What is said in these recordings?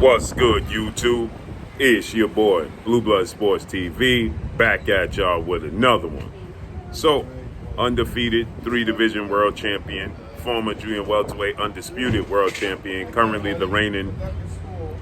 What's good, YouTube? It's your boy, Blue Blood Sports TV, back at y'all with another one. So, undefeated 3-division world champion, former junior welterweight undisputed world champion, currently the reigning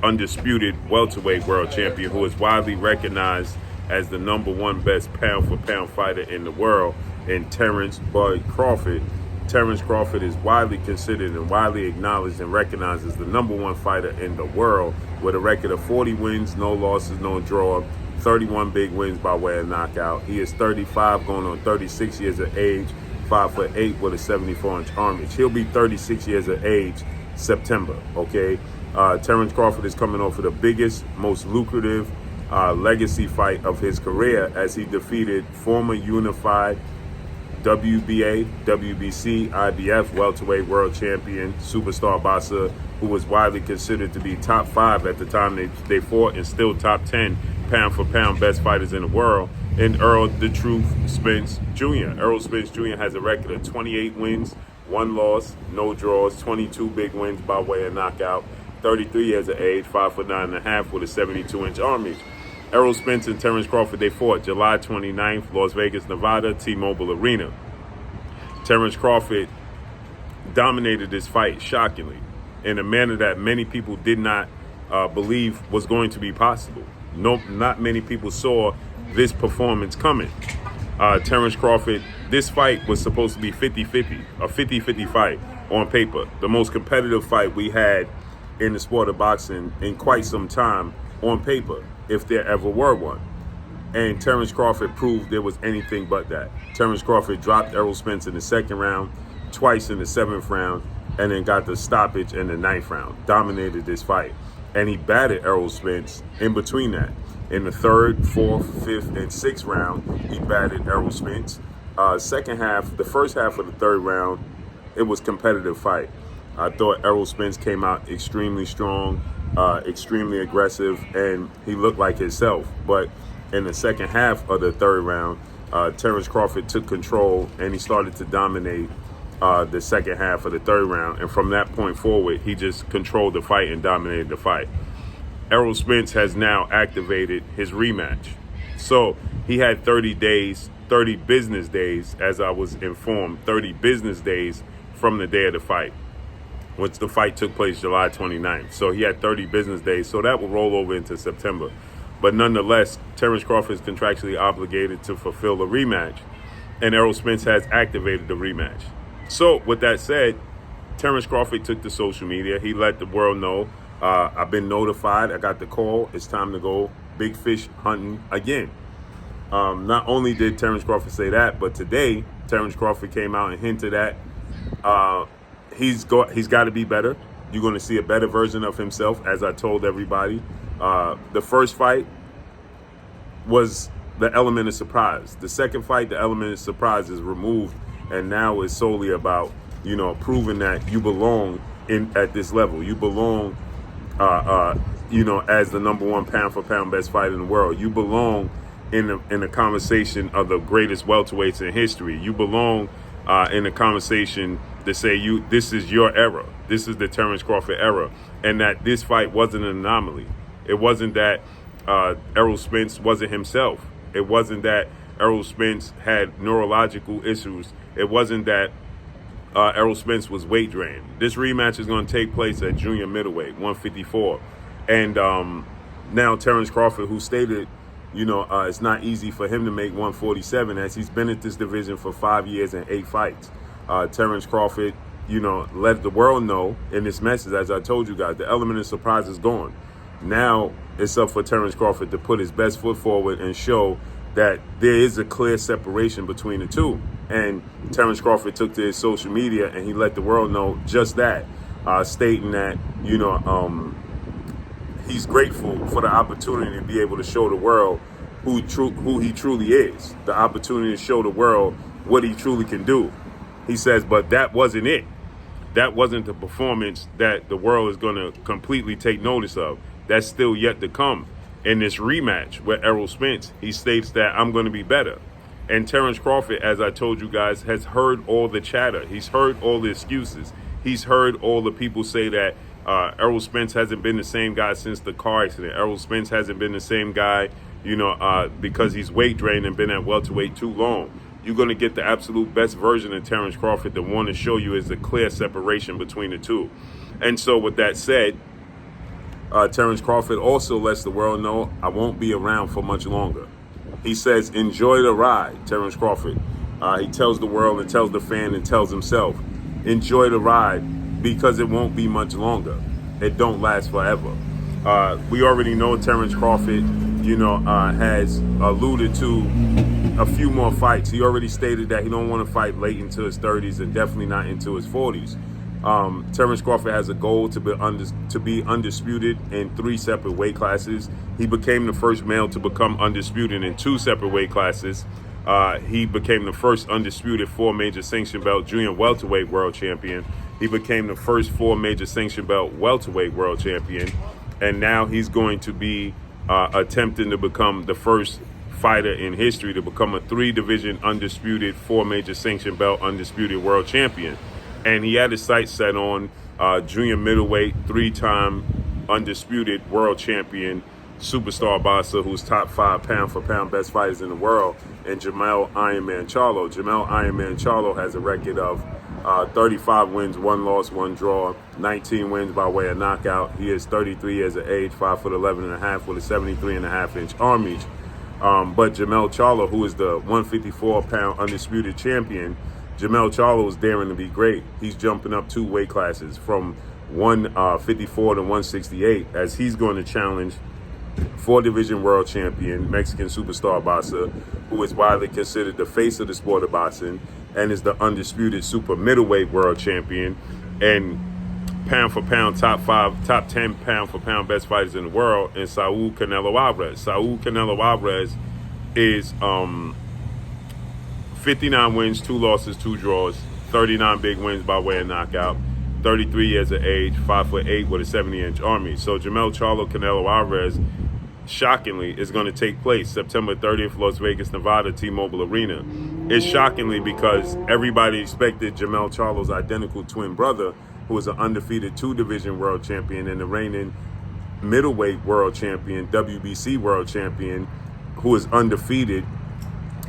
undisputed welterweight world champion, who is widely recognized as the #1 best pound-for-pound fighter in the world, and Terence Crawford. Terence Crawford is widely considered and widely acknowledged and recognized as the #1 fighter in the world, with a record of 40 wins, no losses, no draw, 31 big wins by way of knockout. He is 35, going on 36 years of age, 5'8" with a 74-inch arm reach. He'll be 36 years of age September, okay? Terence Crawford is coming off of the biggest, most lucrative legacy fight of his career, as he defeated former unified WBA, WBC, IBF welterweight world champion, superstar boxer, who was widely considered to be top 5 at the time they fought, and still top 10 pound-for-pound best fighters in the world, and Errol "The Truth" Spence Jr. Errol Spence Jr. has a record of 28 wins, 1 loss, no draws, 22 big wins by way of knockout, 33 years of age, 5'9.5" with a 72-inch arm reach. Errol Spence and Terence Crawford, they fought July 29th, Las Vegas, Nevada, T-Mobile Arena. Terence Crawford dominated this fight shockingly, in a manner that many people did not believe was going to be possible. Not many people saw this performance coming. Terence Crawford, this fight was supposed to be 50-50, a 50-50 fight on paper. The most competitive fight we had in the sport of boxing in quite some time on paper, if there ever were one. And Terence Crawford proved there was anything but that. Terence Crawford dropped Errol Spence in the 2nd round, twice in the 7th round, and then got the stoppage in the 9th round. Dominated this fight. And he batted Errol Spence in between that. In the 3rd, 4th, 5th, and 6th round, he batted Errol Spence. The first half of the 3rd round, it was a competitive fight. I thought Errol Spence came out extremely strong, extremely aggressive, and he looked like himself. But in the second half of the 3rd round, Terence Crawford took control, and he started to dominate the second half of the 3rd round. And from that point forward, he just controlled the fight and dominated the fight. Errol Spence has now activated his rematch. So he had 30 business days, as I was informed, 30 business days from the day of the fight, which the fight took place July 29th. So he had 30 business days. So that will roll over into September. But nonetheless, Terence Crawford is contractually obligated to fulfill a rematch, and Errol Spence has activated the rematch. So with that said, Terence Crawford took to social media. He let the world know, I've been notified, I got the call, it's time to go big fish hunting again. Not only did Terence Crawford say that, but today, Terence Crawford came out and hinted at he's got to be better. You're going to see a better version of himself, as I told everybody. The first fight was the element of surprise. The second fight, the element of surprise is removed, and now it's solely about, proving that you belong at this level. You belong, as the #1 pound-for-pound best fighter in the world. You belong in the conversation of the greatest welterweights in history. You belong in the conversation to say this is your era. This is the Terence Crawford era, and that this fight wasn't an anomaly. It wasn't that Errol Spence wasn't himself. It wasn't that Errol Spence had neurological issues. It wasn't that Errol Spence was weight drained. This rematch is going to take place at junior middleweight, 154. And now Terence Crawford, who stated, it's not easy for him to make 147, as he's been at this division for 5 years and 8 fights. Terence Crawford, let the world know in this message, as I told you guys, the element of surprise is gone. Now it's up for Terence Crawford to put his best foot forward and show that there is a clear separation between the two. And Terence Crawford took to his social media and he let the world know just that, stating that, he's grateful for the opportunity to be able to show the world who he truly is, the opportunity to show the world what he truly can do. He says, but that wasn't it. That wasn't the performance that the world is going to completely take notice of. That's still yet to come. In this rematch with Errol Spence, he states that I'm going to be better. And Terence Crawford, as I told you guys, has heard all the chatter. He's heard all the excuses. He's heard all the people say that Errol Spence hasn't been the same guy since the car accident. Errol Spence hasn't been the same guy, because he's weight drained and been at welterweight too long. You're going to get the absolute best version of Terence Crawford. The one to show you is the clear separation between the two. And so with that said, Terence Crawford also lets the world know, I won't be around for much longer. He says, enjoy the ride, Terence Crawford. He tells the world and tells the fan and tells himself, enjoy the ride because it won't be much longer. It don't last forever. We already know Terence Crawford, has alluded to a few more fights. He already stated that he don't want to fight late into his 30s and definitely not into his 40s. Terence Crawford has a goal to be undisputed in 3 separate weight classes. He became the first male to become undisputed in 2 separate weight classes. He became the first undisputed 4 major sanction belt junior welterweight world champion. He became the first 4 major sanction belt welterweight world champion. And now he's going to be attempting to become the first fighter in history to become a 3-division undisputed 4 major sanction belt undisputed world champion. And he had his sights set on junior middleweight 3-time undisputed world champion superstar boxer who's top 5 pound for pound best fighters in the world, and Jermell Ironman Charlo. Jermell Ironman Charlo has a record of 35 wins, 1 loss, 1 draw, 19 wins by way of knockout. He is 33 years of age, 5'11.5" with a 73.5-inch arm reach. But Jermell Charlo, who is the 154-pound undisputed champion, Jermell Charlo is daring to be great. He's jumping up 2 weight classes from 154 to 168 as he's going to challenge 4-division world champion, Mexican superstar boxer, who is widely considered the face of the sport of boxing and is the undisputed super middleweight world champion and pound for pound top 10 pound for pound best fighters in the world, and Saul Canelo Alvarez. Saul Canelo Alvarez is 59 wins, 2 losses, 2 draws, 39 big wins by way of knockout, 33 years of age, 5'8" with a 70-inch arm reach. So Jermell Charlo Canelo Alvarez, shockingly, is going to take place September 30th, Las Vegas, Nevada, T-Mobile Arena. It's shockingly because everybody expected Jermell Charlo's identical twin brother, who is an undefeated 2-division world champion and the reigning middleweight world champion, WBC world champion, who is undefeated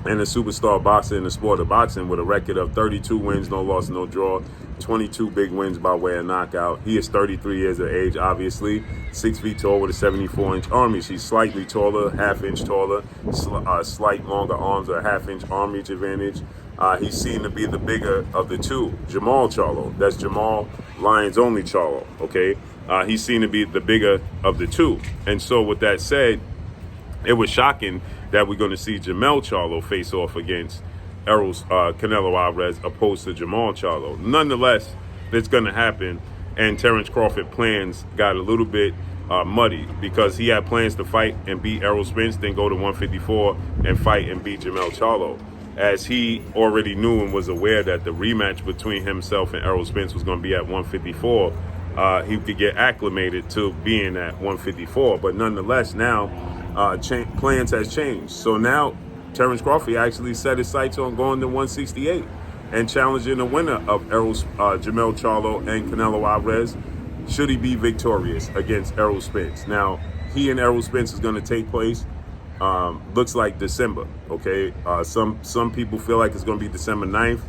and a superstar boxer in the sport of boxing with a record of 32 wins, no loss, no draw, 22 big wins by way of knockout. He is 33 years of age, obviously, 6 feet tall with a 74-inch arm reach. He's slightly taller, half-inch taller, slight longer arms, or a half-inch arm reach advantage. He's seen to be the bigger of the 2. Jamal Charlo, that's Jamal Lyons only Charlo, okay? He's seen to be the bigger of the 2. And so with that said, it was shocking that we're going to see Jermell Charlo face off against Canelo Alvarez opposed to Jamal Charlo. Nonetheless, it's going to happen, and Terence Crawford plans got a little bit muddy because he had plans to fight and beat Errol Spence, then go to 154 and fight and beat Jermell Charlo, as he already knew and was aware that the rematch between himself and Errol Spence was going to be at 154. He could get acclimated to being at 154, but nonetheless now plans has changed. So now Terence Crawford actually set his sights on going to 168 and challenging the winner of Jermell Charlo and Canelo Alvarez, should he be victorious against Errol Spence. Now, he and Errol Spence is going to take place, looks like December, okay? Some people feel like it's going to be December 9th.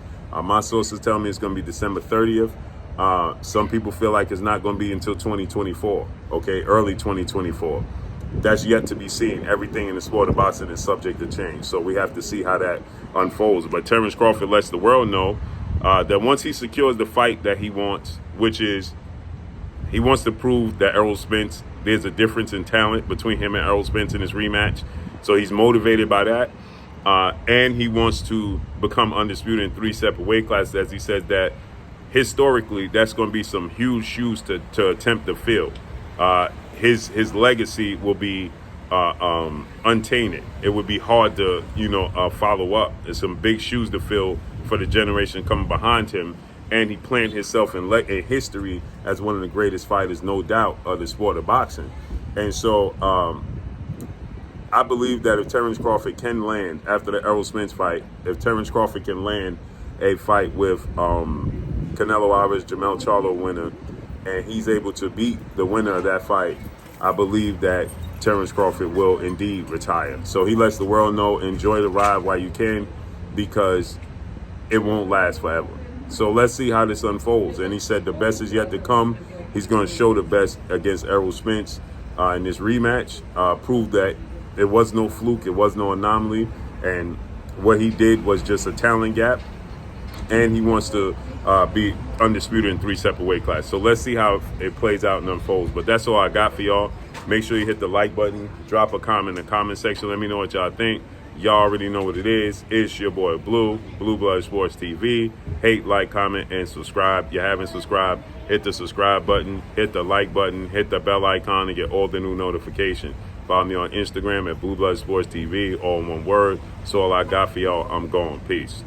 My sources tell me it's going to be December 30th. Some people feel like it's not going to be until 2024, okay? Early 2024. That's yet to be seen. Everything in the sport of boxing is subject to change, so we have to see how that unfolds. But Terence Crawford lets the world know that once he secures the fight that he wants, which is he wants to prove that Errol Spence, there's a difference in talent between him and Errol Spence in his rematch, so he's motivated by that, and he wants to become undisputed in 3 separate weight classes, as he says that historically that's going to be some huge shoes to attempt to fill. His legacy will be untainted. It would be hard to, follow up. There's some big shoes to fill for the generation coming behind him, and he planned himself in history as one of the greatest fighters, no doubt, of the sport of boxing. And so I believe that if Terence Crawford can land, after the Errol Spence fight, if Terence Crawford can land a fight with Canelo Alvarez, Jermell Charlo winner, and he's able to beat the winner of that fight, I believe that Terence Crawford will indeed retire. So he lets the world know, enjoy the ride while you can, because it won't last forever. So let's see how this unfolds. And he said the best is yet to come. He's going to show the best against Errol Spence in this rematch. Prove that it was no fluke, it was no anomaly, and what he did was just a talent gap. And he wants to be undisputed in 3 separate weight classes. So let's see how it plays out and unfolds. But that's all I got for y'all. Make sure you hit the like button, drop a comment in the comment section. Let me know what y'all think. Y'all already know what it is. It's your boy Blue Blood Sports TV. Hate, like, comment, and subscribe. You haven't subscribed, hit the subscribe button, hit the like button, hit the bell icon to get all the new notifications. Follow me on Instagram at Blue Blood Sports TV, all in one word. So all I got for y'all. I'm gone. Peace.